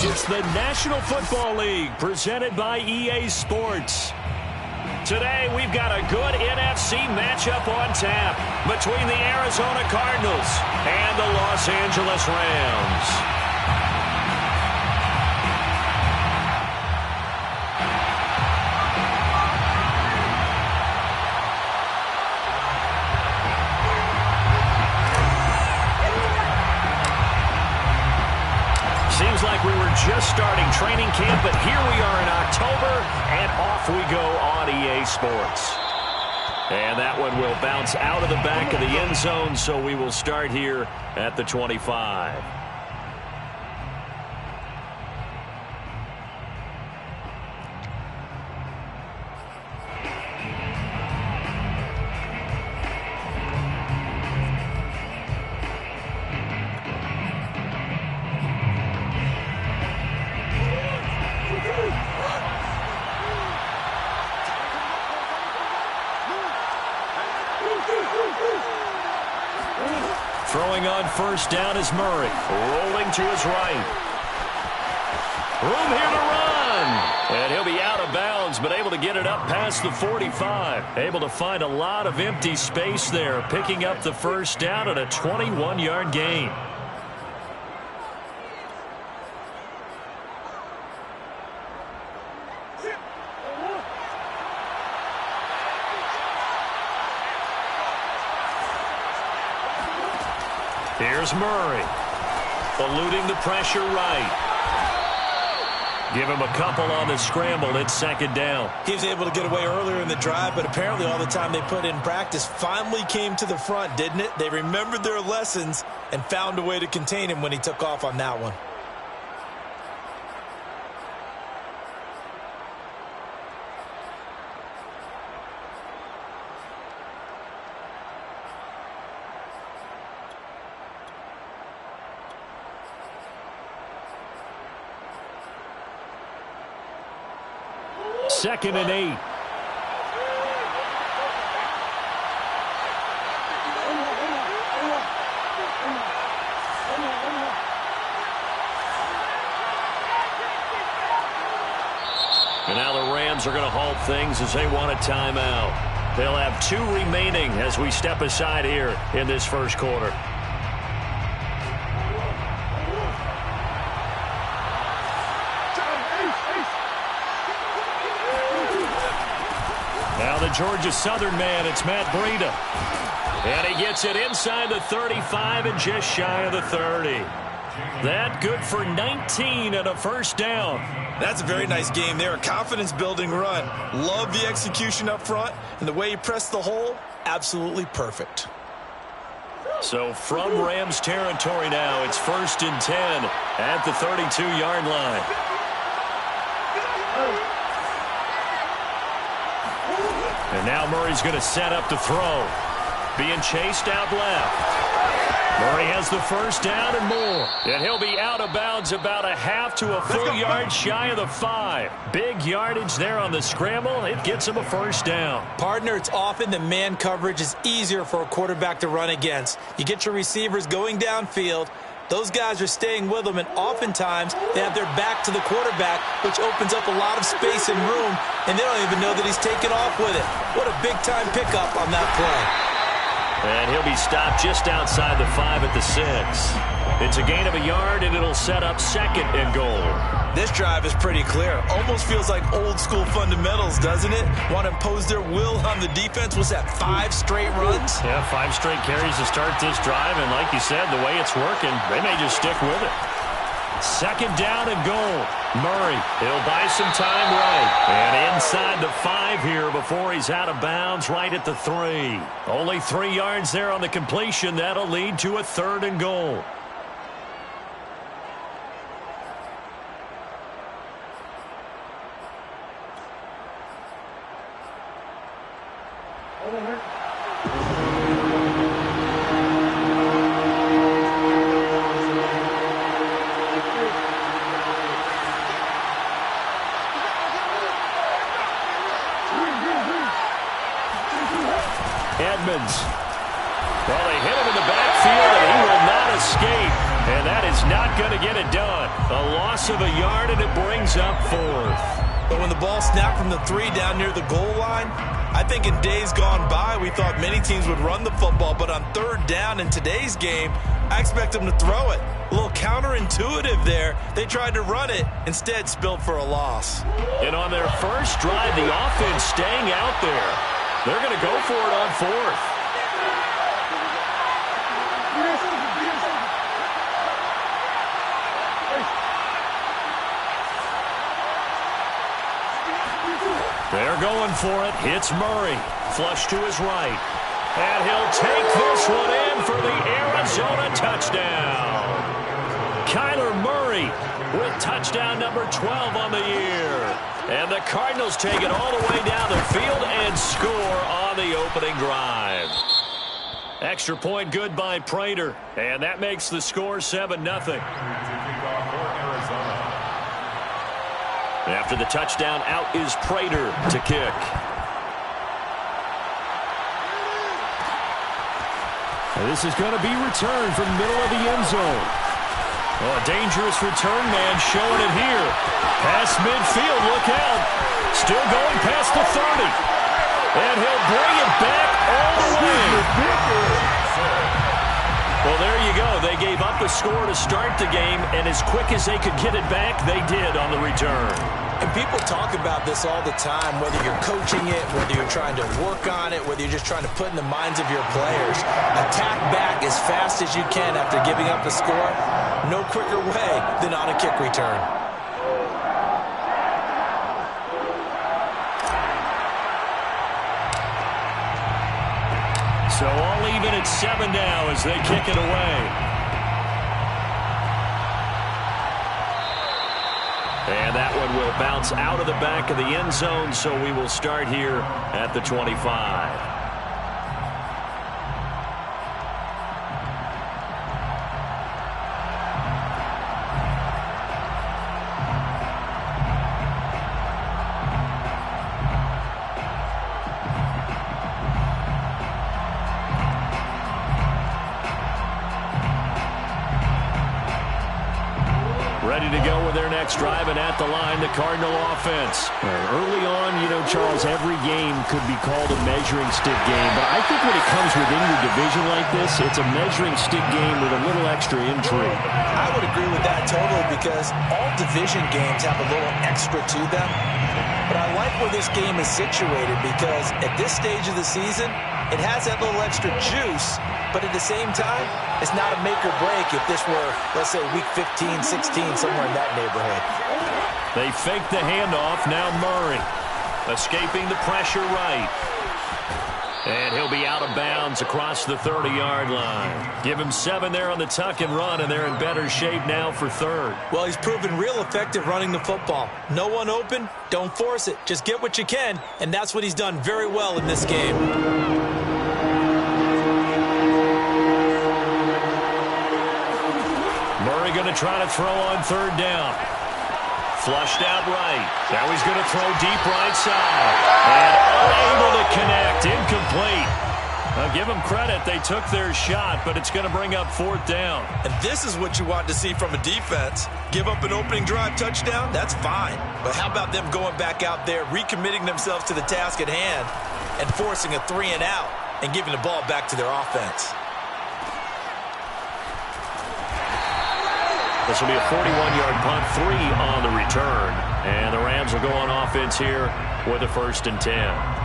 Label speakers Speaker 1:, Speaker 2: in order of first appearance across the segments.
Speaker 1: It's the National Football League presented by EA Sports. Today, we've got a good NFC matchup on tap between the Arizona Cardinals and the Los Angeles Rams. Seems like we were just starting training camp, but here we are in October, and off we go on EA Sports. And that one will bounce out of the back of the end zone, so we will start here at the 25. Throwing on first down is Murray. Rolling to his right. Room here to run. And he'll be out of bounds, but able to get it up past the 45. Able to find a lot of empty space there, picking up the first down at a 21-yard gain. Here's Murray, eluding the pressure right. Give him a couple on the scramble. It's second down.
Speaker 2: He was able to get away earlier in the drive, but apparently all the time they put in practice finally came to the front, didn't it? They remembered their lessons and found a way to contain him when he took off on that one.
Speaker 1: Second and 8. And now the Rams are going to halt things as they want a timeout. They'll have 2 remaining as we step aside here in this first quarter. Now the Georgia Southern man, it's Matt Breida. And he gets it inside the 35 and just shy of the 30. That good for 19 and a first down.
Speaker 2: That's a very nice game there. A confidence-building run. Love the execution up front. And the way he pressed the hole, absolutely perfect.
Speaker 1: So from Rams territory now, it's first and 10 at the 32-yard line. And now Murray's going to set up to throw. Being chased out left. Murray has the first down and more. And he'll be out of bounds about a half to a full yard shy of the 5. Big yardage there on the scramble. It gets him a first down.
Speaker 2: Partner, it's often that man coverage is easier for a quarterback to run against. You get your receivers going downfield. Those guys are staying with them, and oftentimes they have their back to the quarterback, which opens up a lot of space and room, and they don't even know that he's taken off with it. What a big-time pickup on that play.
Speaker 1: And he'll be stopped just outside the 5 at the 6. It's a gain of a yard, and it'll set up second and goal.
Speaker 2: This drive is pretty clear. Almost feels like old-school fundamentals, doesn't it? Want to impose their will on the defense. Was that 5 straight runs?
Speaker 1: Yeah, 5 straight carries to start this drive, and like you said, the way it's working, they may just stick with it. Second down and goal. Murray, he'll buy some time right. And inside the 5 here before he's out of bounds right at the 3. Only 3 yards there on the completion. That'll lead to a third and goal. Edmonds. Well, they hit him in the backfield, and he will not escape. get it done. A loss of a yard, and it brings up 4th.
Speaker 2: But when the ball snapped from the 3 down near the goal line, I think in days gone by, we thought many teams would run the football, but on 3rd down in today's game, I expect them to throw it. A little counterintuitive there. They tried to run it, instead spilled for a loss.
Speaker 1: And on their first drive, the offense staying out there. They're going to go for it on 4th. They're going for it. Hits Murray. Flush to his right. And he'll take this one in for the Arizona touchdown. Kyler Murray with touchdown number 12 on the year. And the Cardinals take it all the way down the field and score on the opening drive. Extra point good by Prater. And that makes the score 7-0. After the touchdown, out is Prater to kick. And this is going to be returned from the middle of the end zone. Oh, a dangerous return man showing it here. Past midfield, look out. Still going past the 30. And he'll bring it back all the way. Well, there you go. They gave up a score to start the game, and as quick as they could get it back, they did on the return.
Speaker 2: And people talk about this all the time, whether you're coaching it, whether you're trying to work on it, whether you're just trying to put in the minds of your players. Attack back as fast as you can after giving up a score. No quicker way than on a kick return.
Speaker 1: So all even at 7 now as they kick it away. And that one will bounce out of the back of the end zone, so we will start here at the 25. Ready to go with their next drive, and at the line, the Cardinal offense.
Speaker 3: Early on, Charles, every game could be called a measuring stick game, but I think when it comes within your division like this, it's a measuring stick game with a little extra intrigue.
Speaker 2: I would agree with that totally, because all division games have a little extra to them. But I like where this game is situated, because at this stage of the season, it has that little extra juice, but at the same time, it's not a make or break if this were, let's say, week 15, 16, somewhere in that neighborhood.
Speaker 1: They fake the handoff. Now Murray escaping the pressure right. And he'll be out of bounds across the 30-yard line. Give him 7 there on the tuck and run, and they're in better shape now for 3rd.
Speaker 2: Well, he's proven real effective running the football. No one open, don't force it. Just get what you can, and that's what he's done very well in this game.
Speaker 1: Murray going to try to throw on 3rd down. Flushed out right. Now he's going to throw deep right side. And unable to connect. Incomplete. I'll give them credit. They took their shot, but it's going to bring up 4th down.
Speaker 2: And this is what you want to see from a defense. Give up an opening drive touchdown, that's fine. But how about them going back out there, recommitting themselves to the task at hand, and forcing a 3 and out, and giving the ball back to their offense.
Speaker 1: This will be a 41-yard punt, 3 on the return. And the Rams will go on offense here with a 1st and 10.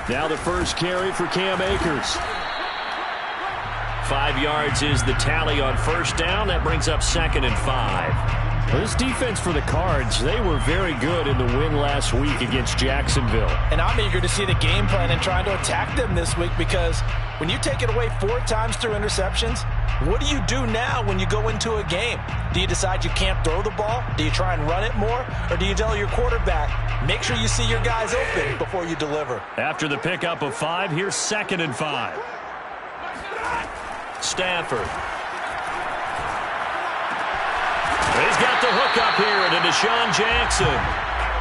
Speaker 1: Now the first carry for Cam Akers. 5 yards is the tally on 1st down. That brings up 2nd and 5.
Speaker 3: This defense for the Cards, they were very good in the win last week against Jacksonville.
Speaker 2: And I'm eager to see the game plan and trying to attack them this week, because when you take it away 4 times through interceptions, what do you do now when you go into a game? Do you decide you can't throw the ball? Do you try and run it more? Or do you tell your quarterback, make sure you see your guys open before you deliver?
Speaker 1: After the pickup of 5, here's 2nd and 5. Stafford. He's got the hook up here to Deshaun Jackson.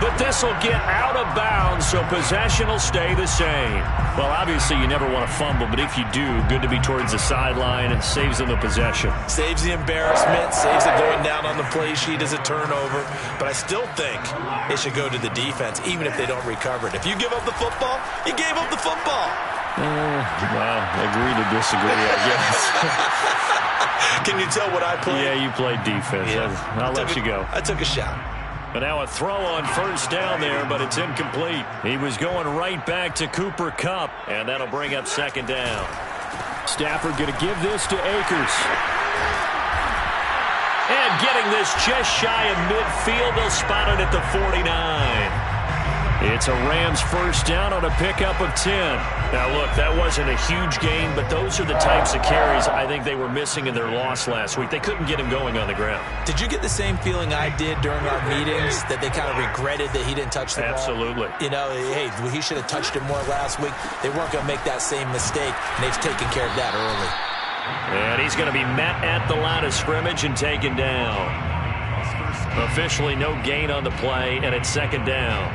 Speaker 1: But this will get out of bounds, so possession will stay the same. Well, obviously you never want to fumble, but if you do, good to be towards the sideline. It saves them the possession.
Speaker 2: Saves the embarrassment, saves it going down on the play sheet as a turnover. But I still think it should go to the defense, even if they don't recover it. If you give up the football, you gave up the football.
Speaker 3: Well, agree to disagree, I guess.
Speaker 2: Can you tell what I played?
Speaker 3: Yeah, you played defense.
Speaker 2: Yeah.
Speaker 3: I'll let you go.
Speaker 2: I took a shot.
Speaker 1: But now a throw on 1st down there, but it's incomplete. He was going right back to Cooper Kupp, and that'll bring up 2nd down.
Speaker 3: Stafford going to give this to Akers.
Speaker 1: And getting this just shy of midfield, they'll spot it at the 49. It's a Rams 1st down on a pickup of 10. Now, look, that wasn't a huge gain, but those are the types of carries I think they were missing in their loss last week. They couldn't get him going on the ground.
Speaker 2: Did you get the same feeling I did during our meetings, that they kind of regretted that he didn't touch the ball?
Speaker 1: Absolutely.
Speaker 2: You know, hey, he should have touched it more last week. They weren't going to make that same mistake, and they've taken care of that early.
Speaker 1: And he's going to be met at the line of scrimmage and taken down. Officially no gain on the play, and it's 2nd down.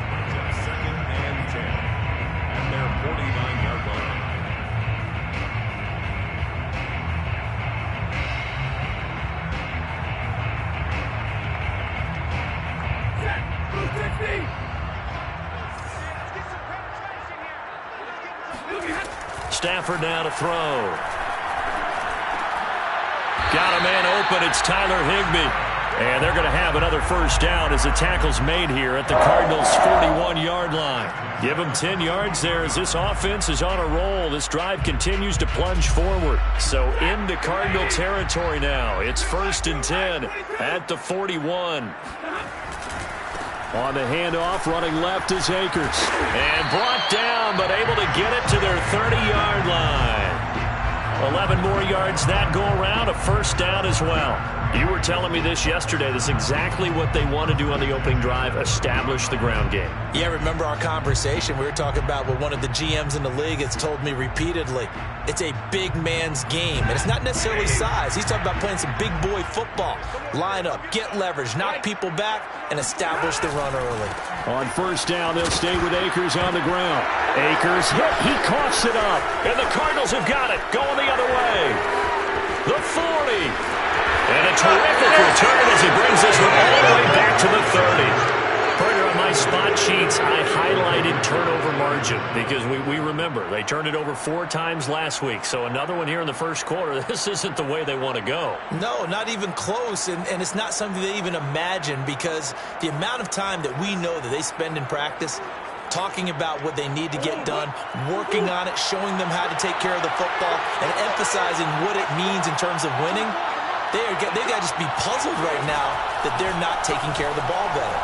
Speaker 1: Stafford now to throw. Got a man open. It's Tyler Higbee. And they're going to have another 1st down as the tackle's made here at the Cardinals' 41-yard line. Give them 10 yards there as this offense is on a roll. This drive continues to plunge forward. So into Cardinal territory now. It's 1st and 10 at the 41.
Speaker 3: On the handoff, running left is Akers.
Speaker 1: And brought down, but able to get it to their 30-yard line. 11 more yards that go around, a 1st down as well. You were telling me this yesterday. This is exactly what they want to do on the opening drive, establish the ground game.
Speaker 2: Yeah, remember our conversation? We were talking about what one of the GMs in the league has told me repeatedly. It's a big man's game, and it's not necessarily size. He's talking about playing some big boy football. Line up, get leverage, knock people back, and establish the run early.
Speaker 3: On 1st down, they'll stay with Akers on the ground. Akers hit, he coughs it up.
Speaker 1: And the Cardinals have got it, going the other way. The 40. And a terrific return as he brings this one all the way back to the 30. Further on my spot sheets, I highlighted turnover margin because we remember they turned it over 4 times last week. So another one here in the 1st quarter. This isn't the way they want to go.
Speaker 2: No, not even close. And it's not something they even imagine, because the amount of time that we know that they spend in practice talking about what they need to get done, working on it, showing them how to take care of the football, and emphasizing what it means in terms of winning. They got to just be puzzled right now that they're not taking care of the ball better.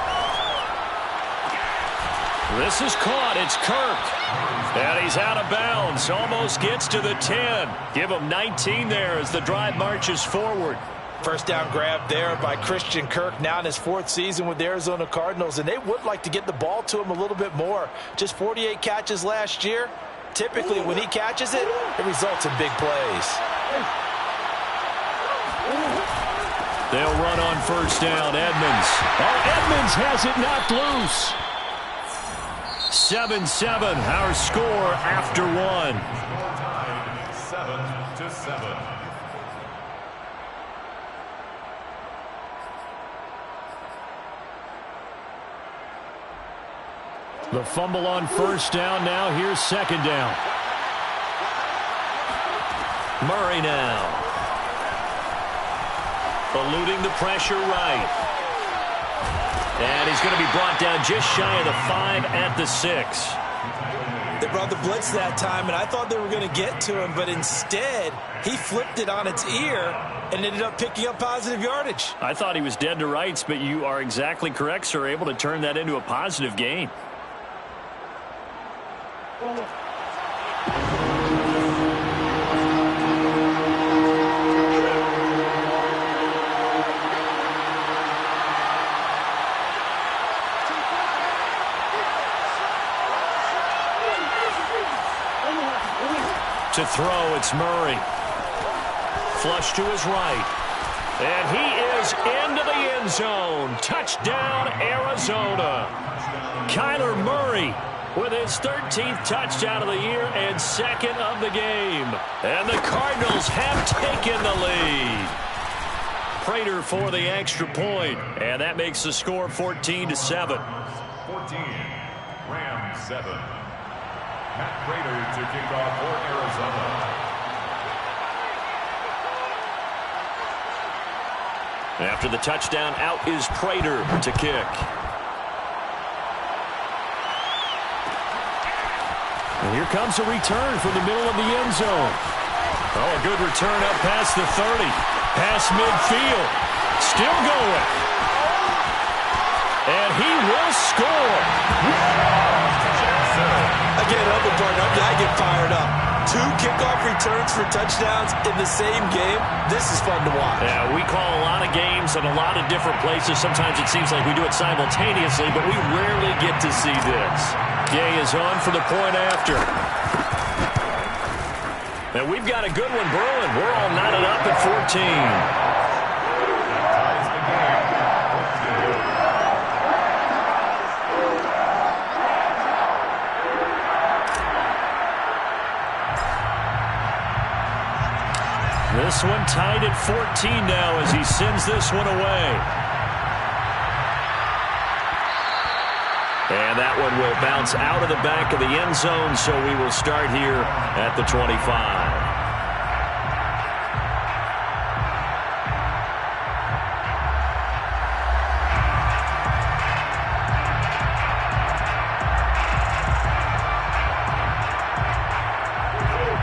Speaker 1: This is caught. It's Kirk. And he's out of bounds. Almost gets to the 10. Give him 19 there as the drive marches forward.
Speaker 2: 1st down grab there by Christian Kirk, now in his 4th season with the Arizona Cardinals, and they would like to get the ball to him a little bit more. Just 48 catches last year. Typically, when he catches it, it results in big plays.
Speaker 3: They'll run on 1st down. Edmonds. Oh, Edmonds has it knocked loose.
Speaker 1: 7-7, our score after 1.
Speaker 4: 7-7.
Speaker 3: The fumble on 1st down. Now here's 2nd down.
Speaker 1: Murray now. Eluding the pressure right. And he's going to be brought down just shy of the 5 at the 6.
Speaker 2: brought the blitz that time, and I thought they were going to get to him, but instead, he flipped it on its ear and ended up picking up positive yardage.
Speaker 3: I thought he was dead to rights, but you are exactly correct, sir. Able to turn that into a positive gain.
Speaker 1: To throw, it's Murray. Flush to his right. And he is into the end zone. Touchdown, Arizona. Kyler Murray with his 13th touchdown of the year and second of the game. And the Cardinals have taken the lead. Prater for the extra point. And that makes the score 14-7.
Speaker 4: 14, Rams 7. Matt Prater to kick off for Arizona.
Speaker 1: After the touchdown, out is Prater to kick. And here comes a return from the middle of the end zone. Oh, a good return up past the 30. Past midfield. Still going. And he will score.
Speaker 2: Again, other partner, I get fired up. 2 kickoff returns for touchdowns in the same game. This is fun to watch.
Speaker 1: Yeah, we call a lot of games in a lot of different places. Sometimes it seems like we do it simultaneously, but we rarely get to see this. Gay is on for the point after. And we've got a good one brewing. We're all knotted up at 14. This one tied at 14 now as he sends this one away. And that one will bounce out of the back of the end zone, so we will start here at the 25.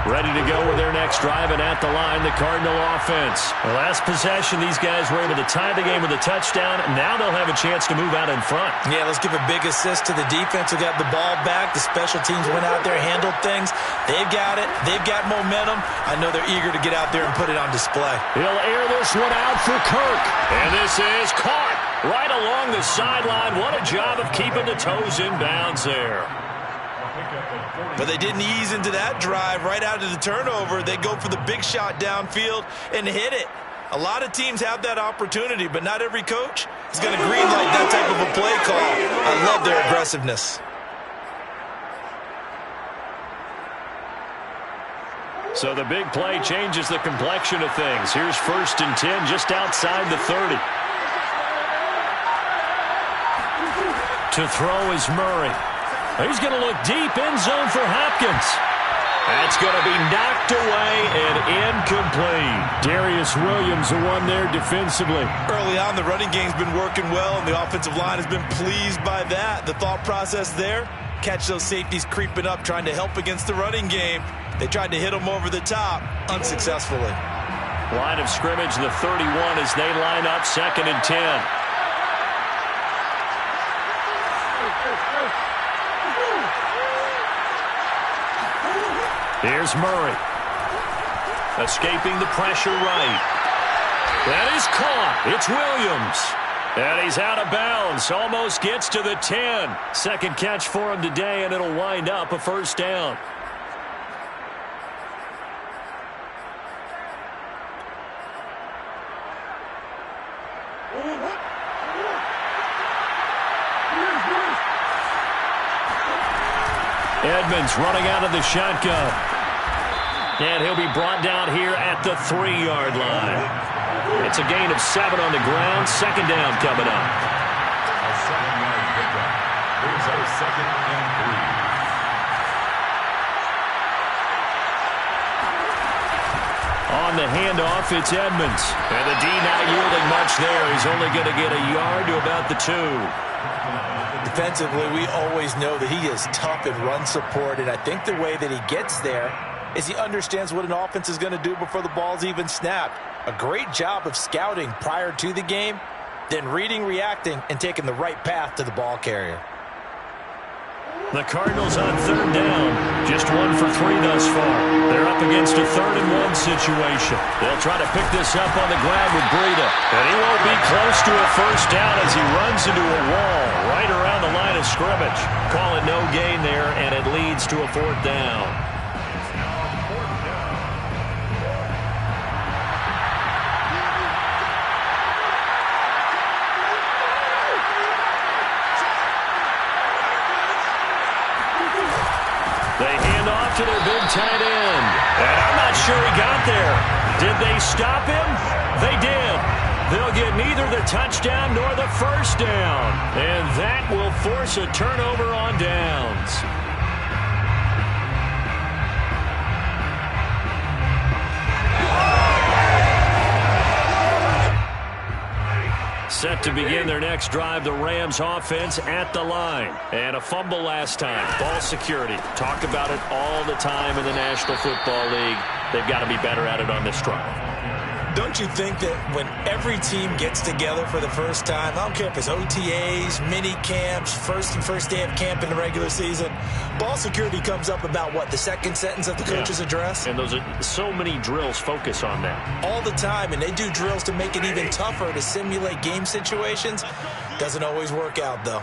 Speaker 1: Ready to go with their next drive, and at the line, the Cardinal offense. The last possession, these guys were able to tie the game with a touchdown. Now they'll have a chance to move out in front.
Speaker 2: Yeah, let's give a big assist to the defense who got the ball back. The special teams went out there, handled things. They've got it. They've got momentum. I know they're eager to get out there and put it on display.
Speaker 1: He'll air this one out for Kirk. And this is caught right along the sideline. What a job of keeping the toes in bounds there.
Speaker 2: But they didn't ease into that drive right out of the turnover. They go for the big shot downfield and hit it. A lot of teams have that opportunity, but not every coach is going to greenlight that type of a play call. I love their aggressiveness.
Speaker 1: So the big play changes the complexion of things. Here's 1st and 10 just outside the 30. To throw is Murray. He's going to look deep, end zone for Hopkins. That's going to be knocked away and incomplete.
Speaker 3: Darius Williams, the one there defensively.
Speaker 2: Early on, the running game's been working well, and the offensive line has been pleased by that. The thought process there, catch those safeties creeping up, trying to help against the running game. They tried to hit them over the top, unsuccessfully.
Speaker 1: Line of scrimmage, the 31 as they line up 2nd and 10. Here's Murray. Escaping the pressure right. That is caught. It's Williams. And he's out of bounds. Almost gets to the 10. Second catch for him today, and it'll wind up a 1st down. Edmonds running out of the shotgun. And he'll be brought down here at the 3-yard line. It's a gain of 7 on the ground. 2nd down coming up.
Speaker 4: A 7-yard pickup. Here's our 2nd and 3.
Speaker 1: On the handoff, it's Edmonds. And the D not yielding much there. He's only going to get a yard to about the 2.
Speaker 2: Defensively, we always know that he is tough in run support, and I think the way that he gets there is he understands what an offense is going to do before the ball's even snapped. A great job of scouting prior to the game, then reading, reacting, and taking the right path to the ball carrier.
Speaker 1: The Cardinals on third down. Just 1 for 3 thus far. They're up against a 3rd-and-1 situation. They'll try to pick this up on the ground with Breida. And he won't be close to a first down as he runs into a wall right around the line of scrimmage. Call it no gain there, and it leads to a 4th down. They hand off to their big tight end. And I'm not sure he got there. Did they stop him? They did. They'll get neither the touchdown nor the first down. And that will force a turnover on downs. Set to begin their next drive, the Rams offense at the line. And a fumble last time. Ball security. Talk about it all the time in the National Football League. They've got to be better at it on this drive.
Speaker 2: Don't you think that when every team gets together for the first time, I don't care if it's OTAs, mini camps, first day of camp in the regular season, ball security comes up about what, the second sentence of the coach's address?
Speaker 1: And those are so many drills focus on that.
Speaker 2: All the time, and they do drills to make it even tougher to simulate game situations. Doesn't always work out, though.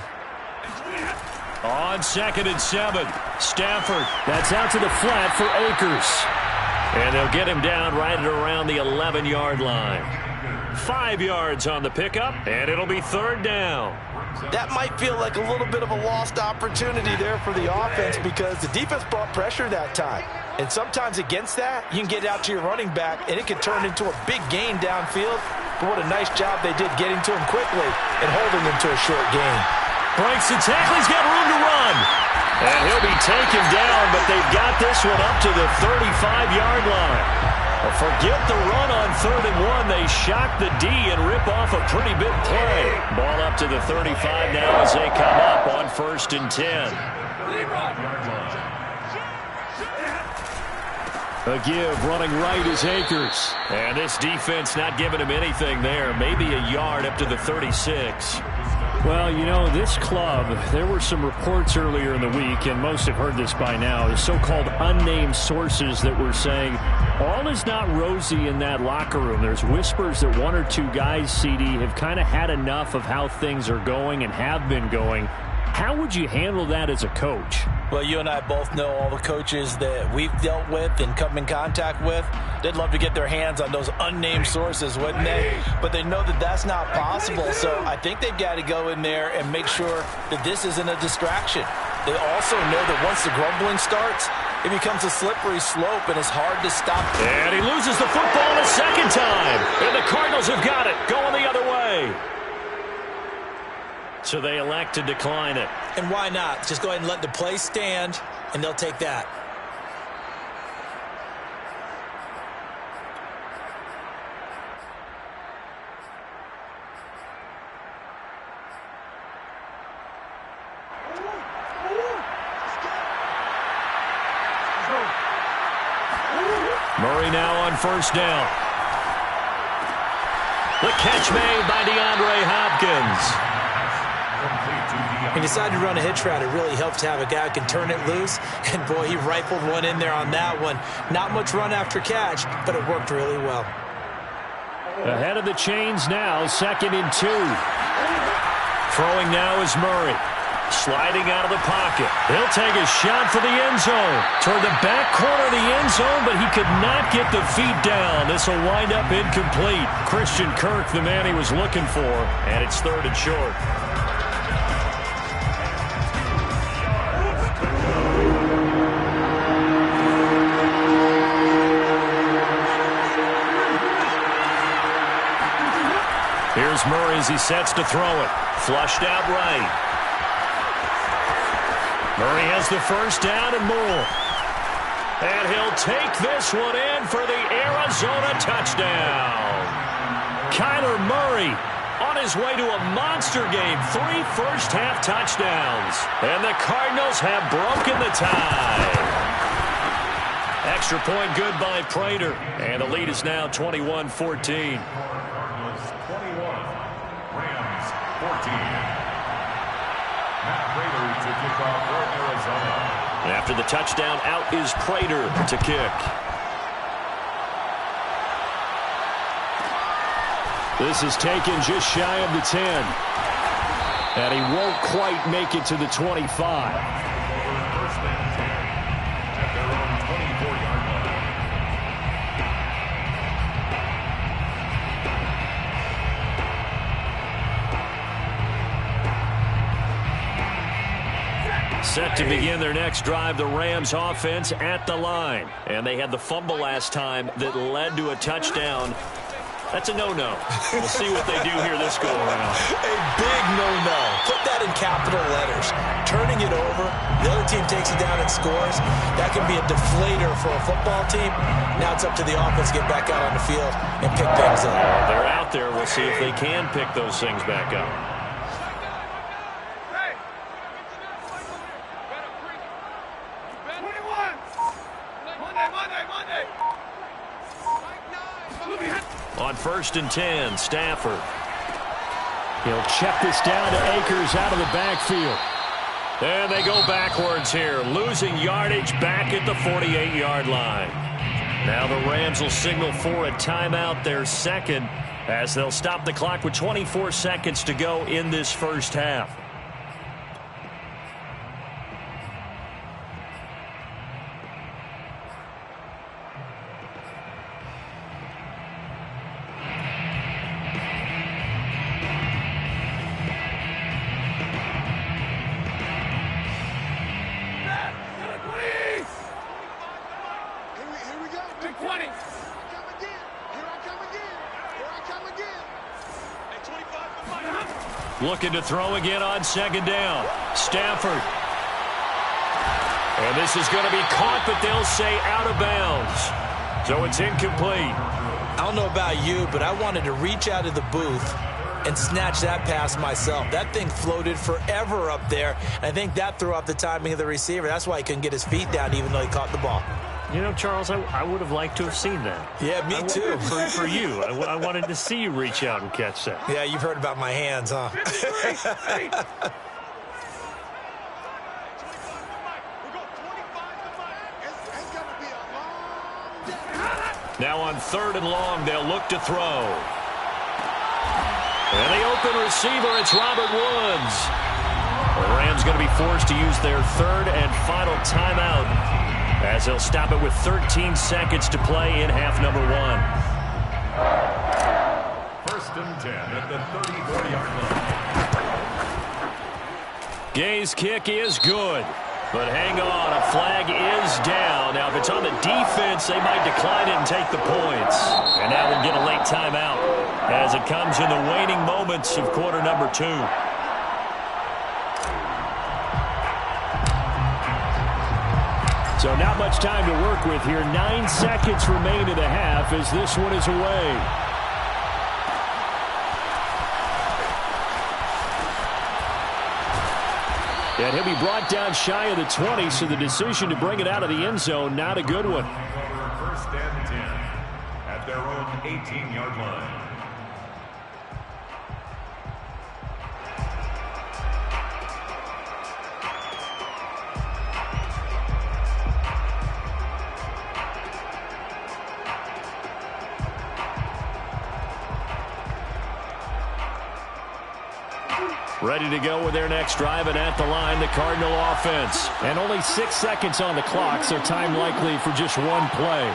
Speaker 1: On 2nd and 7, Stafford. That's out to the flat for Akers. And they'll get him down right at around the 11-yard line. 5 yards on the pickup, and it'll be 3rd down.
Speaker 2: That might feel like a little bit of a lost opportunity there for the offense because the defense brought pressure that time. And sometimes against that, you can get out to your running back, and it can turn into a big gain downfield. But what a nice job they did getting to him quickly and holding him to a short gain.
Speaker 1: Breaks the tackle. He's got room to run. And he'll be taken down, but they've got this one up to the 35-yard line. Forget the run on 3rd and 1. They shock the D and rip off a pretty big play. Ball up to the 35 now as they come up on 1st and 10. A give running right is Akers. And this defense not giving him anything there. Maybe a yard up to the 36.
Speaker 3: Well, you know, this club, there were some reports earlier in the week, and most have heard this by now, the so-called unnamed sources that were saying all is not rosy in that locker room. There's whispers that 1 or 2 guys, CD, have kind of had enough of how things are going and have been going. How would you handle that as a coach?
Speaker 2: Well, you and I both know all the coaches that we've dealt with and come in contact with. They'd love to get their hands on those unnamed sources, wouldn't they? But they know that that's not possible, so I think they've got to go in there and make sure that this isn't a distraction. They also know that once the grumbling starts, it becomes a slippery slope, and it's hard to stop.
Speaker 1: And he loses the football a second time. And the Cardinals have got it, going the other way. So they elect to decline it.
Speaker 2: And why not? Just go ahead and let the play stand, and they'll take that.
Speaker 1: Murray now on 1st down. The catch made by DeAndre Hopkins.
Speaker 2: When you decide to run a hitch route, it really helps to have a guy who can turn it loose. And, boy, he rifled one in there on that one. Not much run after catch, but it worked really well.
Speaker 3: Ahead of the chains now, 2nd and 2.
Speaker 1: Throwing now is Murray. Sliding out of the pocket. He'll take a shot for the end zone. Toward the back corner of the end zone, but he could not get the feet down. This will wind up incomplete. Christian Kirk, the man he was looking for, and it's 3rd and short. Here's Murray as he sets to throw it. Flushed out right. Murray has the first down and more. And he'll take this one in for the Arizona touchdown. Kyler Murray on his way to a monster game. 3 first-half touchdowns. And the Cardinals have broken the tie. Extra point good by Prater. And the lead is now 21-14.
Speaker 4: Cardinals 21, Rams 14. Matt Prater to kick off for Arizona.
Speaker 1: After the touchdown, out is Prater to kick.
Speaker 3: This is taken just shy of the 10. And he won't quite make it to the 25.
Speaker 4: First and 10 at their own 24-yard line.
Speaker 1: Set to begin their next drive, the Rams offense at the line. And they had the fumble last time that led to a touchdown. That's a no-no. We'll see what they do here this go-around.
Speaker 2: A big no-no. Put that in capital letters. Turning it over, the other team takes it down and scores. That can be a deflator for a football team. Now it's up to the offense to get back out on the field and pick things up.
Speaker 1: They're out there. We'll see if they can pick those things back up. On 1st and 10, Stafford.
Speaker 3: He'll check this down to Akers out of the backfield.
Speaker 1: And they go backwards here, losing yardage back at the 48-yard line. Now the Rams will signal for a timeout, their second, as they'll stop the clock with 24 seconds to go in this first half. Looking to throw again on 2nd down. Stafford. And this is going to be caught, but they'll say out of bounds. So it's incomplete.
Speaker 2: I don't know about you, but I wanted to reach out of the booth and snatch that pass myself. That thing floated forever up there. And I think that threw off the timing of the receiver. That's why he couldn't get his feet down even though he caught the ball.
Speaker 3: You know, Charles, I would have liked to have seen that.
Speaker 2: Yeah, me too.
Speaker 3: For you. I wanted to see you reach out and catch that.
Speaker 2: Yeah, you've heard about my hands, huh?
Speaker 1: Now on 3rd and long, they'll look to throw. And the open receiver, it's Robert Woods. The Rams going to be forced to use their 3rd and final timeout, as they'll stop it with 13 seconds to play in half number 1.
Speaker 4: 1st and 10 at the 34-yard line.
Speaker 1: Gay's kick is good. But hang on, a flag is down. Now, if it's on the defense, they might decline it and take the points. And now we'll get a late timeout as it comes in the waning moments of quarter number 2.
Speaker 3: So not much time to work with here. 9 seconds remain in the half as this one is away. And he'll be brought down shy of the 20, so the decision to bring it out of the end zone, not a good one.
Speaker 4: 1st and 10 at their own 18-yard line.
Speaker 1: Ready to go with their next drive, and at the line, the Cardinal offense.
Speaker 3: And only 6 seconds on the clock, so time likely for just one play.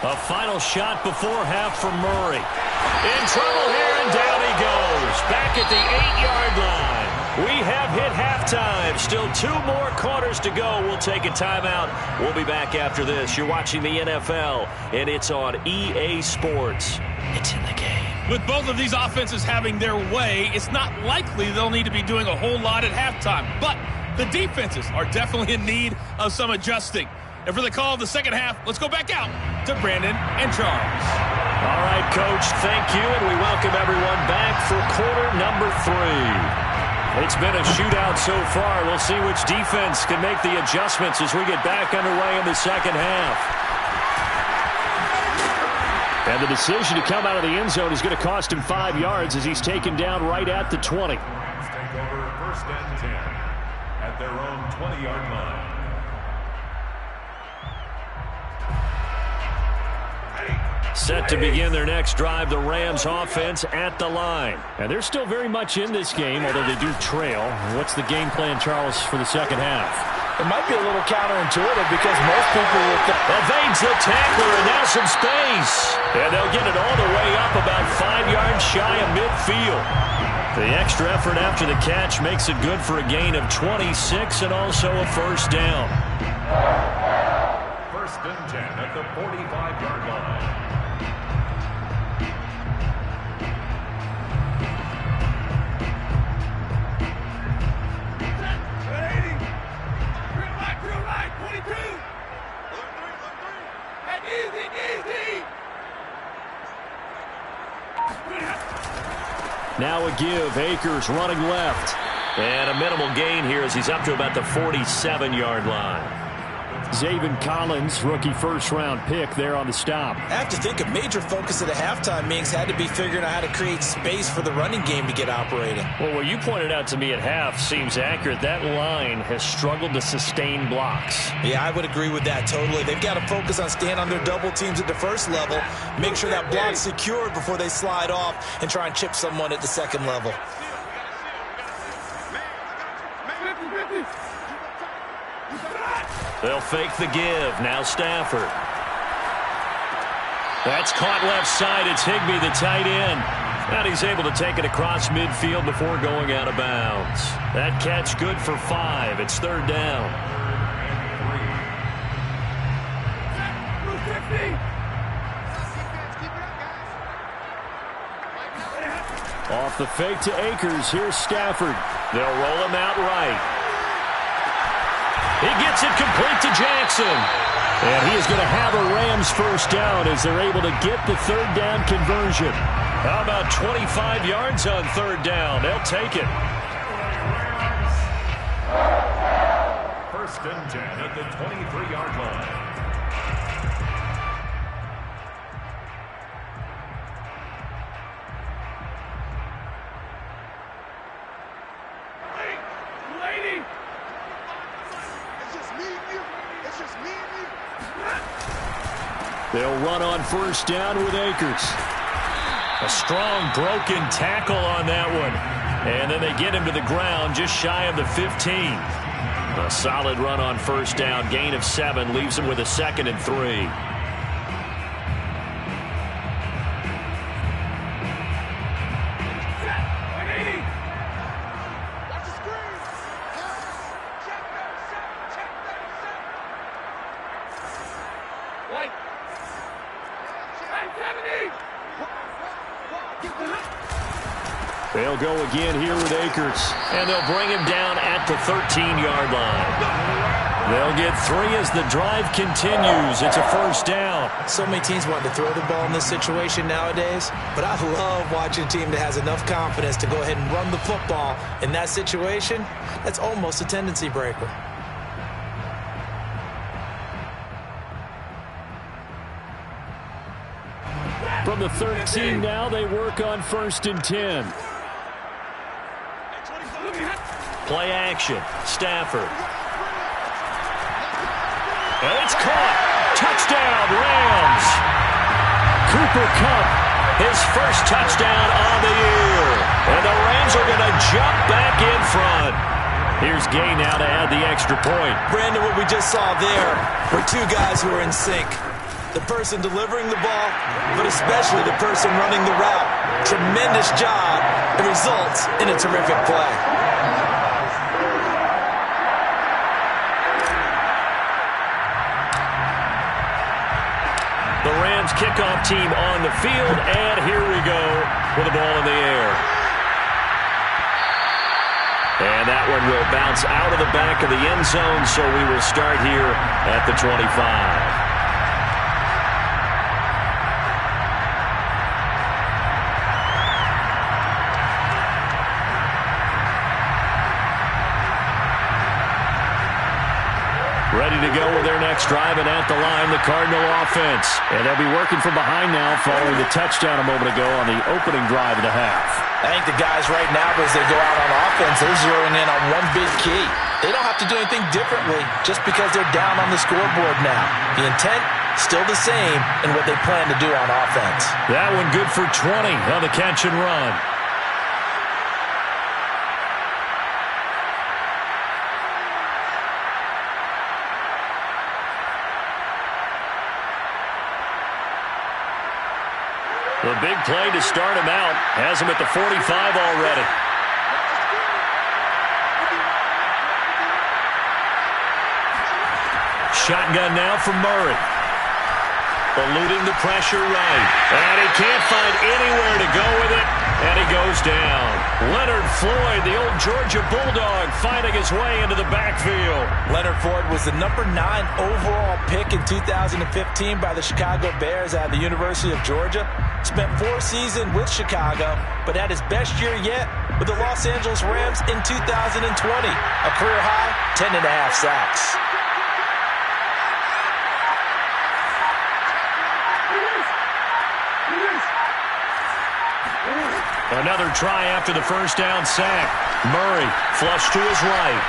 Speaker 1: A final shot before half from Murray. In trouble here, and down he goes. Back at the 8-yard line. We have hit halftime. Still 2 more quarters to go. We'll take a timeout. We'll be back after this. You're watching the NFL, and it's on EA Sports. It's in the game.
Speaker 5: With both of these offenses having their way, it's not likely they'll need to be doing a whole lot at halftime. But the defenses are definitely in need of some adjusting. And for the call of the second half, let's go back out to Brandon and Charles.
Speaker 1: All right, Coach, thank you, and we welcome everyone back for quarter number 3. It's been a shootout so far. We'll see which defense can make the adjustments as we get back underway in the second half.
Speaker 3: And the decision to come out of the end zone is going to cost him 5 yards as he's taken down right at the 20.
Speaker 4: Rams take over first and 10 at their own 20-yard line.
Speaker 1: Set to begin their next drive, the Rams offense at the line.
Speaker 3: And they're still very much in this game, although they do trail. What's the game plan, Charles, for the second half?
Speaker 2: It might be a little counterintuitive because most people will think
Speaker 1: evades the tackler and now some space. And they'll get it all the way up about 5 yards shy of midfield. The extra effort after the catch makes it good for a gain of 26 and also a first down.
Speaker 4: First and 10 at the 45-yard line.
Speaker 1: Now a give. Akers running left. And a minimal gain here as he's up to about the 47-yard line.
Speaker 3: Zaven Collins, rookie first-round pick there on the stop.
Speaker 2: I have to think a major focus of the halftime meetings had to be figuring out how to create space for the running game to get operating.
Speaker 1: Well, what you pointed out to me at half seems accurate. That line has struggled to sustain blocks.
Speaker 2: Yeah, I would agree with that totally. They've got to focus on staying under double teams at the first level, make sure that block's secured before they slide off and try and chip someone at the second level.
Speaker 1: They'll fake the give. Now Stafford. That's caught left side. It's Higbee, the tight end. And he's able to take it across midfield before going out of bounds. That catch good for 5. It's third down.
Speaker 3: Off the fake to Akers. Here's Stafford.
Speaker 1: They'll roll him out right. He gets it complete to Jackson.
Speaker 3: And he is going to have a Rams first down as they're able to get the third down conversion.
Speaker 1: How about 25 yards on third down? They'll take it.
Speaker 4: First and 10 at the 23-yard line.
Speaker 3: They'll run on first down with Akers.
Speaker 1: A strong broken tackle on that one. And then they get him to the ground just shy of the 15. A solid run on first down. Gain of 7 leaves him with a second and 3.
Speaker 3: They'll go again here with Akers.
Speaker 1: And they'll bring him down at the 13-yard line. They'll get 3 as the drive continues. It's a first down.
Speaker 2: So many teams want to throw the ball in this situation nowadays, but I love watching a team that has enough confidence to go ahead and run the football. In that situation, that's almost a tendency breaker.
Speaker 3: From the 13 now, they work on first and 10.
Speaker 1: Play action. Stafford. And it's caught. Touchdown, Rams.
Speaker 3: Cooper Kupp.
Speaker 1: His first touchdown on the year. And the Rams are going to jump back in front. Here's Gay now to add the extra point.
Speaker 2: Brandon, what we just saw there were 2 guys who are in sync. The person delivering the ball, but especially the person running the route. Tremendous job. It results in a terrific play.
Speaker 1: The Rams kickoff team on the field, and here we go with the ball in the air. And that that one will bounce out of the back of the end zone, so we will start here at the 25. Ready to go with their next drive, and at the line, the Cardinal offense. And they'll be working from behind now following the touchdown a moment ago on the opening drive of the half.
Speaker 2: I think the guys right now, as they go out on offense, they're zeroing in on one big key. They don't have to do anything differently just because they're down on the scoreboard now. The intent, still the same in what they plan to do on offense.
Speaker 1: That one good for 20 on the catch and run. The big play to start him out has him at the 45 already. Shotgun now from Murray. Eluding the pressure right. And he can't find anywhere to go with it. And he goes down. Leonard Floyd, the old Georgia Bulldog, finding his way into the backfield.
Speaker 2: Leonard Floyd was the number 9 overall pick in 2015 by the Chicago Bears out of the University of Georgia. Spent 4 seasons with Chicago, but had his best year yet with the Los Angeles Rams in 2020. A career high, 10.5 sacks.
Speaker 1: Another try after the first down sack. Murray flush to his right.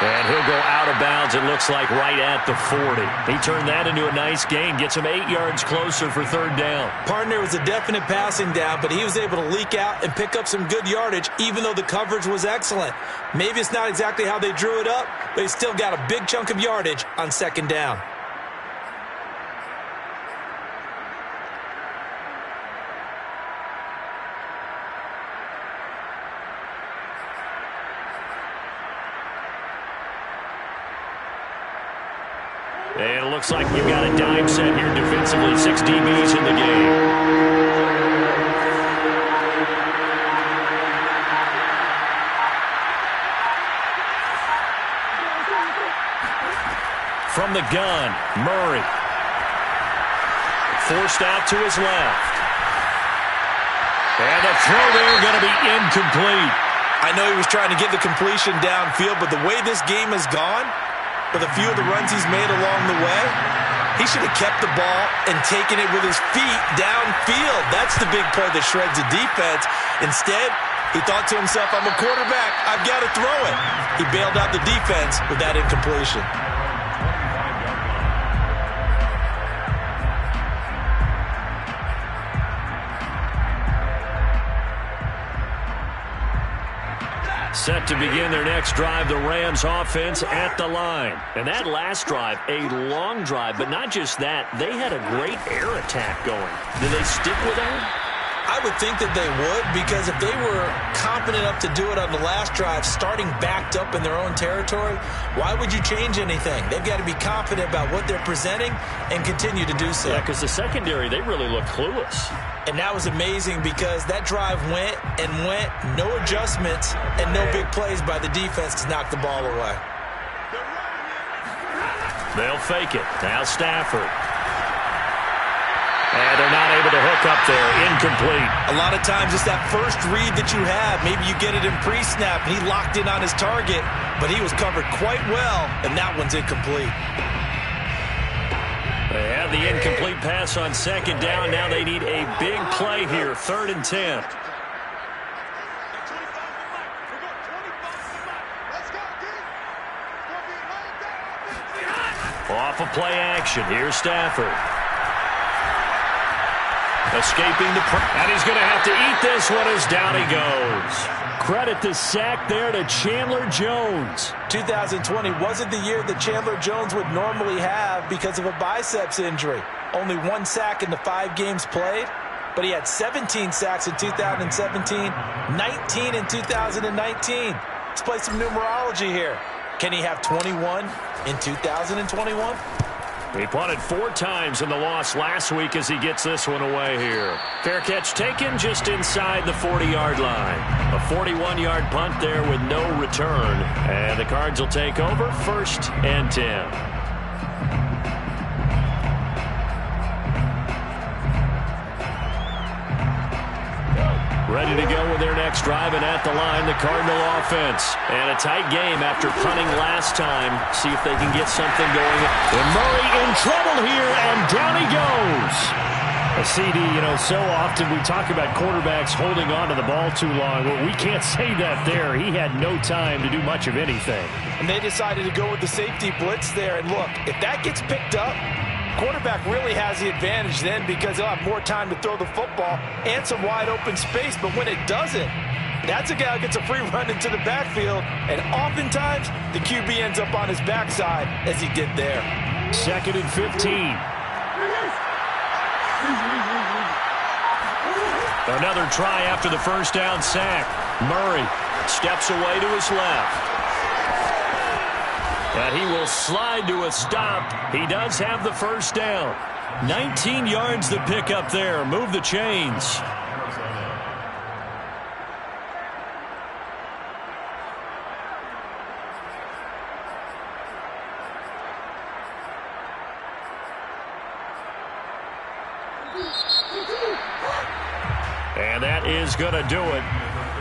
Speaker 1: And he'll go out of bounds, it looks like, right at the 40. He turned that into a nice gain, gets him 8 yards closer for third down.
Speaker 2: Partner was a definite passing down, but he was able to leak out and pick up some good yardage, even though the coverage was excellent. Maybe it's not exactly how they drew it up, but he still got a big chunk of yardage on second down.
Speaker 1: And it looks like we've got a dime set here defensively. 6 DBs in the game. From the gun, Murray. Forced out to his left. And the throw there going to be incomplete.
Speaker 2: I know he was trying to get the completion downfield, but the way this game has gone, with a few of the runs he's made along the way, he should have kept the ball and taken it with his feet downfield. That's the big play that shreds the defense. Instead, he thought to himself, I'm a quarterback, I've got to throw it. He bailed out the defense with that incompletion.
Speaker 1: Set to begin their next drive, the Rams offense at the line. And that last drive, a long drive, but not just that. They had a great air attack going. Did they stick with that?
Speaker 2: I would think that they would, because if they were confident enough to do it on the last drive, starting backed up in their own territory, why would you change anything? They've got to be confident about what they're presenting and continue to do so.
Speaker 1: Yeah, because the secondary, they really look clueless.
Speaker 2: And that was amazing because that drive went and went, no adjustments, and no big plays by the defense to knock the ball away.
Speaker 1: They'll fake it. Now Stafford. And they're not able to hook up there. Incomplete.
Speaker 2: A lot of times it's that first read that you have. Maybe you get it in pre-snap, and he locked in on his target, but he was covered quite well, and that one's incomplete.
Speaker 1: They have the incomplete pass on second down. Now they need a big play here. 3rd and 10. Off of play action. Here's Stafford. Escaping the and he's going to have to eat this one as down he goes.
Speaker 3: Credit the sack there to Chandler Jones.
Speaker 2: 2020 wasn't the year that Chandler Jones would normally have because of a biceps injury. Only 1 sack in the 5 games played, but he had 17 sacks in 2017, 19 in 2019. Let's play some numerology here. Can he have 21 in 2021?
Speaker 1: He punted 4 times in the loss last week as he gets this one away here. Fair catch taken just inside the 40-yard line. A 41-yard punt there with no return. And the Cards will take over 1st and 10. Ready to go with their next drive, and at the line, the Cardinal offense. And a tight game after punting last time. See if they can get something going. And Murray in trouble here, and down he goes. A CD, so often we talk about quarterbacks holding on to the ball too long. Well, we can't say that there. He had no time to do much of anything.
Speaker 2: And they decided to go with the safety blitz there. And look, if that gets picked up, quarterback really has the advantage then because he'll have more time to throw the football and some wide open space. But when it doesn't, that's a guy who gets a free run into the backfield. And oftentimes, the QB ends up on his backside as he did there.
Speaker 3: 2nd and 15.
Speaker 1: Another try after the first down sack. Murray steps away to his left. And he will slide to a stop. He does have the first down. 19 yards to pick up there. Move the chains. And that is going to do it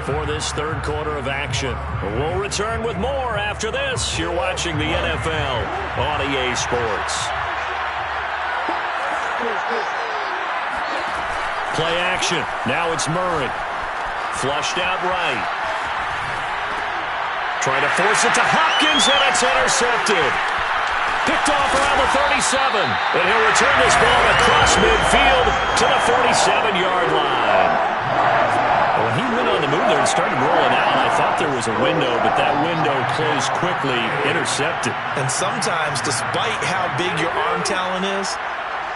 Speaker 1: for this third quarter of action. We'll return with more after this. You're watching the NFL on EA Sports. Play action. Now it's Murray. Flushed out right. Trying to force it to Hopkins, and it's intercepted. Picked off around the 37. And he'll return this ball across midfield to the 47-yard line. When he went on the move there and started rolling out, I thought there was a window, but that window closed quickly, intercepted.
Speaker 2: And sometimes, despite how big your arm talent is,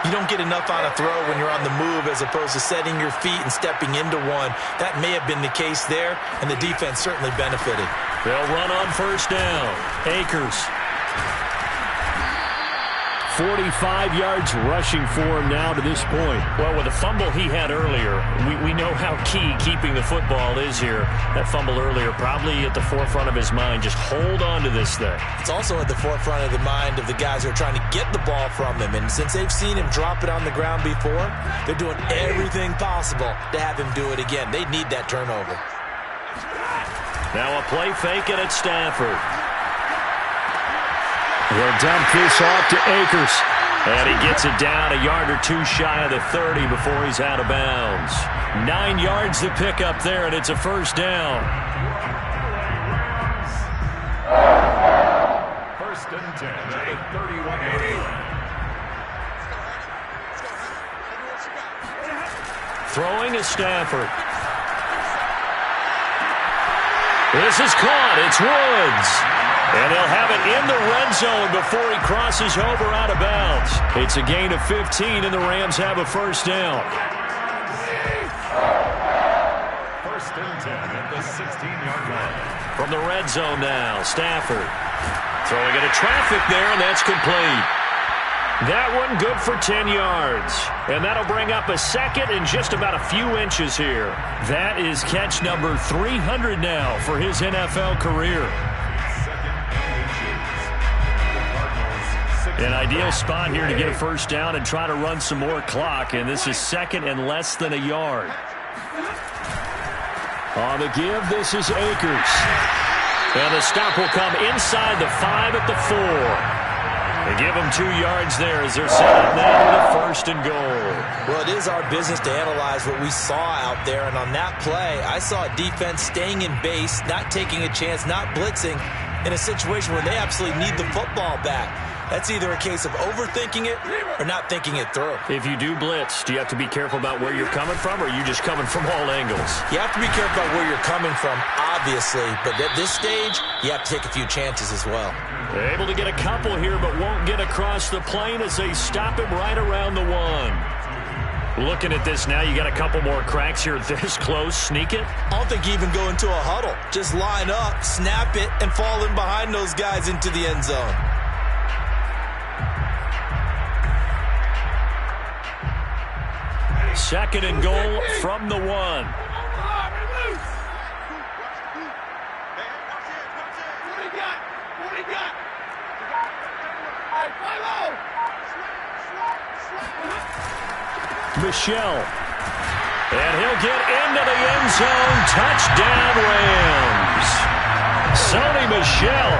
Speaker 2: you don't get enough on a throw when you're on the move as opposed to setting your feet and stepping into one. That may have been the case there, and the defense certainly benefited.
Speaker 1: They'll run on first down. Akers.
Speaker 3: 45 yards rushing for him now to this point.
Speaker 1: Well, with the fumble he had earlier, we know how key keeping the football is here. That fumble earlier probably at the forefront of his mind. Just hold on to this thing.
Speaker 2: It's also at the forefront of the mind of the guys who are trying to get the ball from him. And since they've seen him drop it on the ground before, they're doing everything possible to have him do it again. They need that turnover.
Speaker 1: Now a play fake, and it's Stafford.
Speaker 3: They'll dump this off to Akers.
Speaker 1: And he gets it down a yard or two shy of the 30 before he's out of bounds. 9 yards to pick up there, and it's a first down.
Speaker 4: 1st and 10 at the 31-yard line.
Speaker 1: Throwing is Stafford. This is caught. It's Woods. And they'll have it in the red zone before he crosses over out of bounds. It's a gain of 15, and the Rams have a first down.
Speaker 4: 1st and 10 at the 16-yard line.
Speaker 1: From the red zone now, Stafford. Throwing into traffic there, and that's complete. That one good for 10 yards. And that'll bring up a second and just about a few inches here. That is catch number 300 now for his NFL career. An ideal spot here to get a first down and try to run some more clock, and this is 2nd and less than a yard. On the give, this is Akers. And the stop will come inside the 5 at the 4. They give them 2 yards there as they're set up now with a 1st and goal.
Speaker 2: Well, it is our business to analyze what we saw out there, and on that play, I saw a defense staying in base, not taking a chance, not blitzing, in a situation where they absolutely need the football back. That's either a case of overthinking it or not thinking it through.
Speaker 1: If you do blitz, do you have to be careful about where you're coming from, or are you just coming from all angles?
Speaker 2: You have to be careful about where you're coming from, obviously, but at this stage, you have to take a few chances as well.
Speaker 1: They're able to get a couple here, but won't get across the plane as they stop him right around the 1. Looking at this now, you got a couple more cracks here this close. Sneak it?
Speaker 2: I don't think you even go into a huddle. Just line up, snap it, and fall in behind those guys into the end zone.
Speaker 1: Second and goal from the 1. Michel. And he'll get into the end zone. Touchdown, Rams. Sony Michel,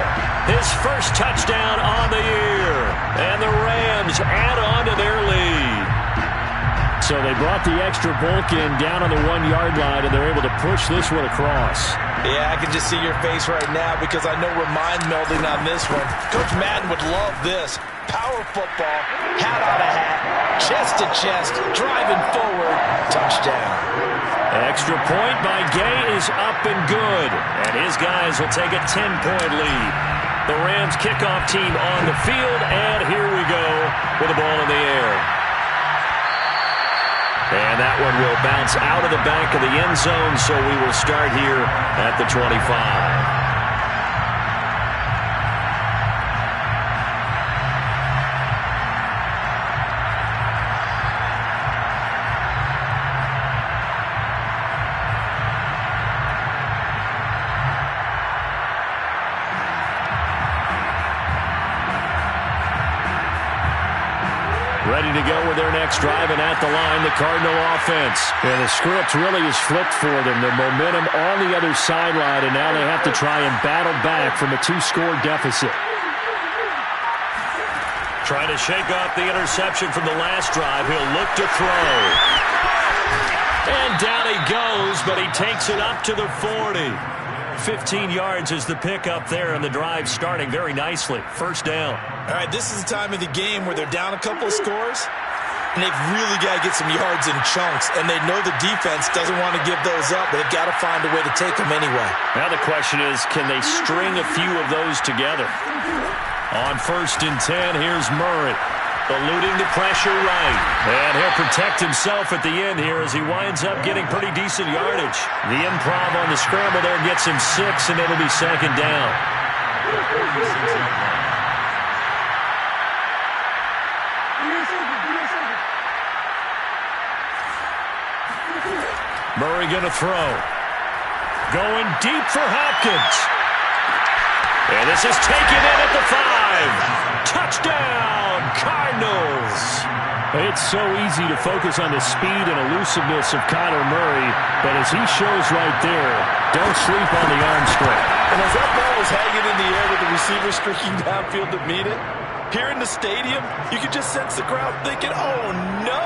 Speaker 1: his first touchdown on the year. And the Rams add on to their lead.
Speaker 3: So they brought the extra bulk in down on the 1-yard line, and they're able to push this one across.
Speaker 2: Yeah, I can just see your face right now because I know we're mind melding on this one. Coach Madden would love this. Power football, hat on a hat, chest to chest, driving forward, touchdown.
Speaker 1: Extra point by Gay is up and good. And his guys will take a 10-point lead. The Rams kickoff team on the field, and here we go with the ball in the air. And that one will bounce out of the back of the end zone, so we will start here at the 25. Ready to go with their next drive, and at the line, the Cardinal offense.
Speaker 3: Yeah, the script really is flipped for them. The momentum on the other sideline, and now they have to try and battle back from a 2-score deficit.
Speaker 1: Trying to shake off the interception from the last drive. He'll look to throw. And down he goes, but he takes it up to the 40. 15 yards is the pickup there, and the drive starting very nicely. First down.
Speaker 2: All right, this is the time of the game where they're down a couple of scores, and they've really got to get some yards in chunks, and they know the defense doesn't want to give those up, but they've got to find a way to take them anyway.
Speaker 1: Now the question is, can they string a few of those together? On 1st and 10, here's Murray. Eluding the pressure right. And he'll protect himself at the end here as he winds up getting pretty decent yardage. The improv on the scramble there gets him 6, and it'll be second down. Murray going to throw. Going deep for Hopkins. And this is taken in at the 5. Touchdown, Cardinals.
Speaker 3: It's so easy to focus on the speed and elusiveness of Kyler Murray, but as he shows right there, don't sleep on the arm strength.
Speaker 2: And as that ball was hanging in the air with the receiver streaking downfield to meet it, here in the stadium, you could just sense the crowd thinking, oh no!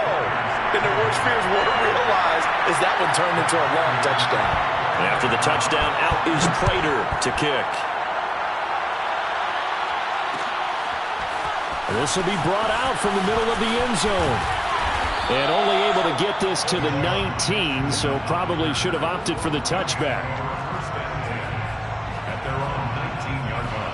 Speaker 2: And their worst fears were realized as that one turned into a long touchdown.
Speaker 1: After the touchdown, out is Prater to kick.
Speaker 3: This will be brought out from the middle of the end zone. And only able to get this to the 19, so probably should have opted for the touchback.
Speaker 4: At their own 19-yard line.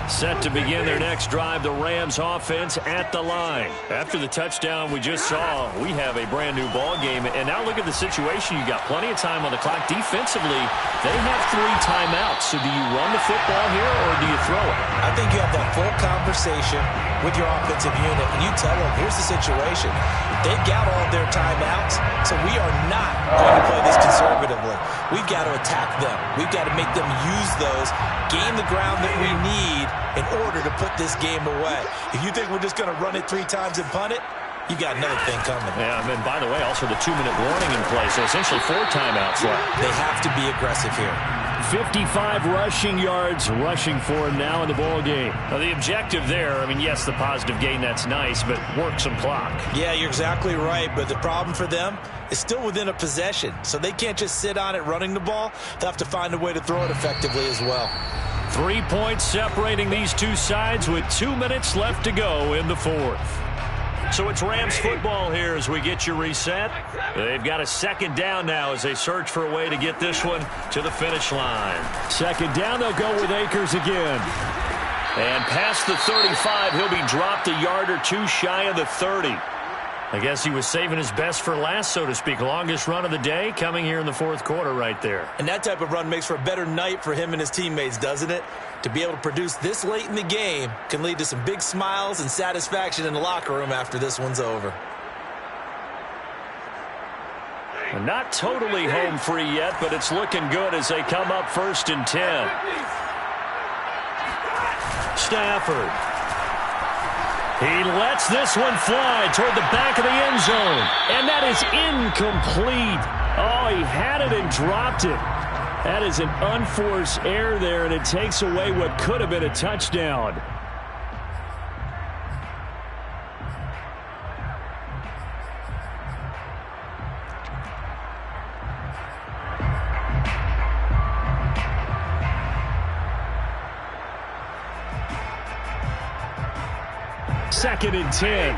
Speaker 1: Set to begin their next drive, the Rams offense at the line. After the touchdown we just saw, we have a brand new ball game. And now look at the situation. You got plenty of time on the clock. Defensively, they have 3 timeouts. So do you run the football here or do you throw it?
Speaker 2: I think you have that full conversation with your offensive unit, and you tell them, here's the situation. They've got all their timeouts, so we are not going to play this conservatively. We've got to attack them. We've got to make them use those, gain the ground that we need in order to put this game away. If you think we're just going to run it 3 times and punt it, you got another thing coming.
Speaker 1: Yeah, and then, by the way, also the 2-minute warning in play, so essentially 4 timeouts left.
Speaker 2: They have to be aggressive here.
Speaker 3: 55 rushing yards rushing for him now in the ball game.
Speaker 1: Now, the objective there, I mean, yes, the positive gain, that's nice, but work some clock.
Speaker 2: Yeah, you're exactly right, but the problem for them is still within a possession, so they can't just sit on it running the ball. They'll have to find a way to throw it effectively as well.
Speaker 1: 3 points separating these two sides with 2 minutes left to go in the 4th. So it's Rams football here as we get you reset. They've got a second down now as they search for a way to get this one to the finish line.
Speaker 3: Second down, they'll go with Akers again.
Speaker 1: And past the 35, he'll be dropped a yard or 2 shy of the 30. I guess he was saving his best for last, so to speak. Longest run of the day coming here in the fourth quarter right there.
Speaker 2: And that type of run makes for a better night for him and his teammates, doesn't it? To be able to produce this late in the game can lead to some big smiles and satisfaction in the locker room after this one's over.
Speaker 3: Not totally home free yet, but it's looking good as they come up 1st and 10. Stafford. He lets this one fly toward the back of the end zone. And that is incomplete. Oh, he had it and dropped it. That is an unforced error there, and it takes away what could have been a touchdown. Second and 10.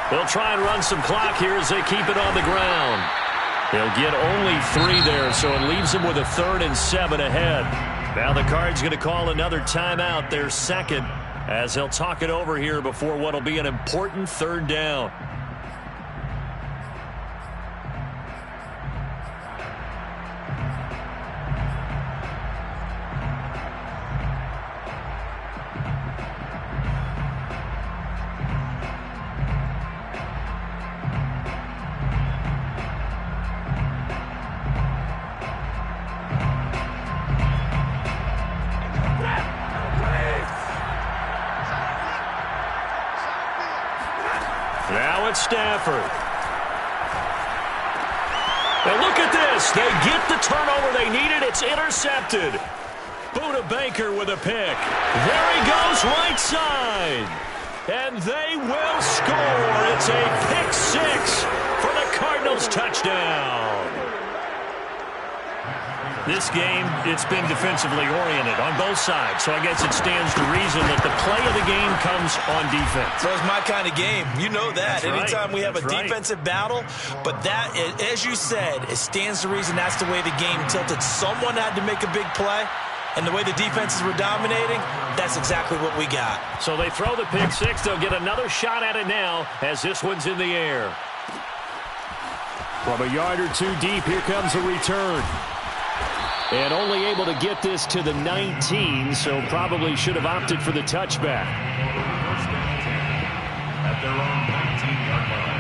Speaker 3: They'll try and run some clock here as they keep it on the ground. They'll get only 3 there, so it leaves them with a 3rd and 7 ahead. Now the Cards going to call another timeout, their second, as they'll talk it over here before what will be an important 3rd down. Now it's Stafford. And look at this. They get the turnover they needed. It's intercepted. Buda Baker with a pick. There he goes, right side. And they will score. It's a pick 6 for the Cardinals touchdown. This game, it's been defensively oriented on both sides, so I guess it stands to reason that the play of the game comes on defense.
Speaker 2: So it's my kind of game. You know that.
Speaker 1: That's
Speaker 2: Anytime
Speaker 1: right.
Speaker 2: we have a defensive battle, but that, as you said, it stands to reason that's the way the game tilted. Someone had to make a big play, and the way the defenses were dominating, that's exactly what we got.
Speaker 3: So they throw the pick 6. They'll get another shot at it now as this one's in the air. From a yard or 2 deep, here comes a return. And only able to get this to the 19, so probably should have opted for the touchback.
Speaker 4: At their own 19-yard line.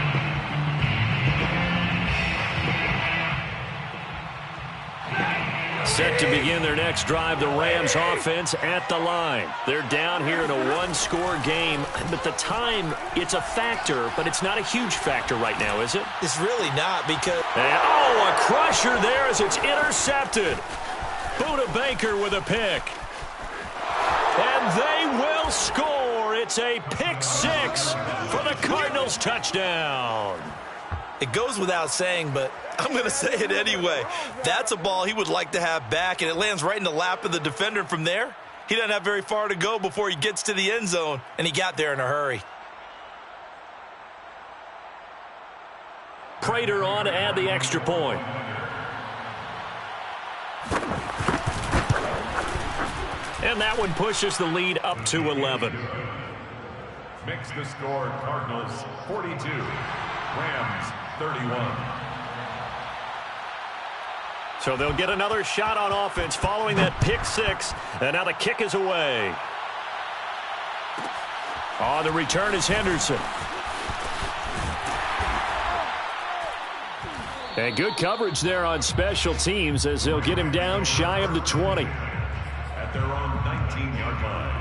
Speaker 3: Set to begin their next drive, the Rams offense at the line. They're down here in a 1-score game, but the time, it's a factor, but it's not a huge factor right now, is it?
Speaker 2: It's really not because...
Speaker 3: And, oh, a crusher there as it's intercepted. Buda Baker with a pick. And they will score. It's a pick 6 for the Cardinals touchdown.
Speaker 2: It goes without saying, but I'm going to say it anyway. That's a ball he would like to have back, and it lands right in the lap of the defender. From there, he doesn't have very far to go before he gets to the end zone, and he got there in a hurry.
Speaker 3: Prater on to add the extra point. And that one pushes the lead up to 11.
Speaker 4: Makes the score Cardinals 42, Rams 31.
Speaker 3: So they'll get another shot on offense following that pick 6. And now the kick is away. Oh, the return is Henderson. And good coverage there on special teams as they'll get him down shy of the 20.
Speaker 4: At their own 19-yard line.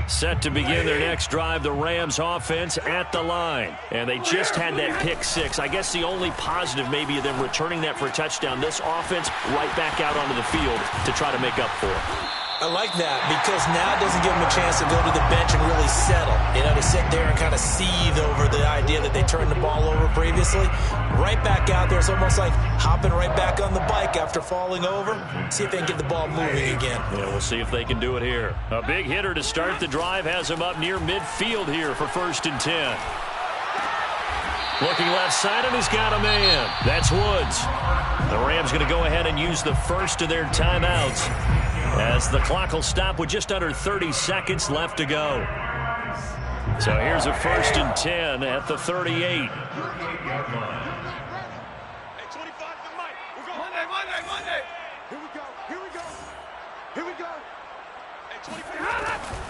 Speaker 3: Set to begin their next drive, the Rams offense at the line. And they just had that pick 6. I guess the only positive maybe of them returning that for a touchdown. This offense right back out onto the field to try to make up for it.
Speaker 2: I like that because now it doesn't give them a chance to go to the bench and really settle. You know, to sit there and kind of seethe over the idea that they turned the ball over previously. Right back out there. It's almost like hopping right back on the bike after falling over. See if they can get the ball moving again.
Speaker 3: Yeah, we'll see if they can do it here. A big hitter to start the drive has him up near midfield here for 1st and 10.
Speaker 1: Looking left side, and he's got a man. That's Woods. The Rams going to go ahead and use the first of their timeouts as the clock will stop with just under 30 seconds left to go. So here's a 1st and 10 at the 38.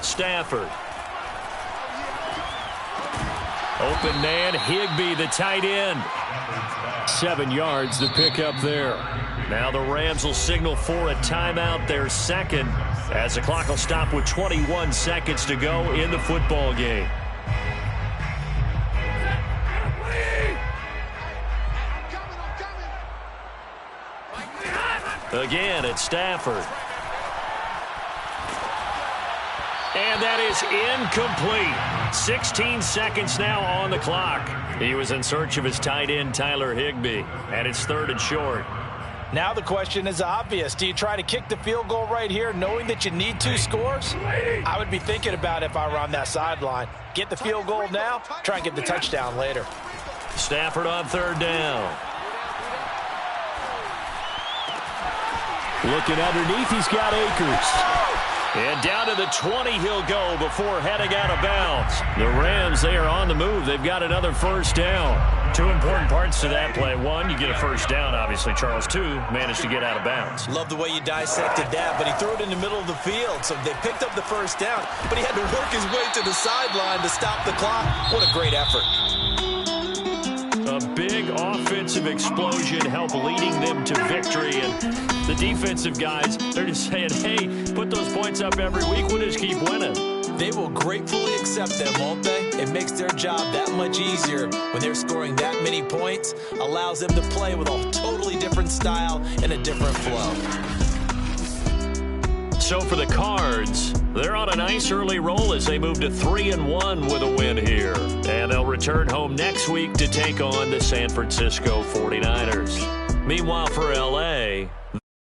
Speaker 1: Stafford. Open man, Higbee, the tight end.
Speaker 3: 7 yards to pick up there.
Speaker 1: Now the Rams will signal for a timeout, their second, as the clock will stop with 21 seconds to go in the football game. Again, it's Stafford. And that is incomplete. 16 seconds now on the clock. He was in search of his tight end, Tyler Higbee, and it's 3rd and short.
Speaker 2: Now the question is obvious. Do you try to kick the field goal right here knowing that you need 2 scores? I would be thinking about it if I were on that sideline. Get the field goal now, try and get the touchdown later.
Speaker 1: Stafford on 3rd down.
Speaker 3: Looking underneath, he's got Akers.
Speaker 1: And down to the 20 he'll go before heading out of bounds. The Rams, they are on the move. They've got another 1st down. 2 important parts to that play. 1, you get a 1st down, obviously. Charles, 2, managed to get out of bounds.
Speaker 2: Love the way you dissected that, but he threw it in the middle of the field. So they picked up the 1st down, but he had to work his way to the sideline to stop the clock. What a great effort.
Speaker 1: A big offensive explosion helped leading them to victory. And the defensive guys, they're just saying, hey, put those points up every week. We'll just keep winning.
Speaker 2: They will gratefully accept them, won't they? It makes their job that much easier when they're scoring that many points. Allows them to play with a totally different style and a different flow.
Speaker 1: So for the Cards, they're on a nice early roll as they move to 3-1 with a win here. And they'll return home next week to take on the San Francisco 49ers. Meanwhile for L.A.,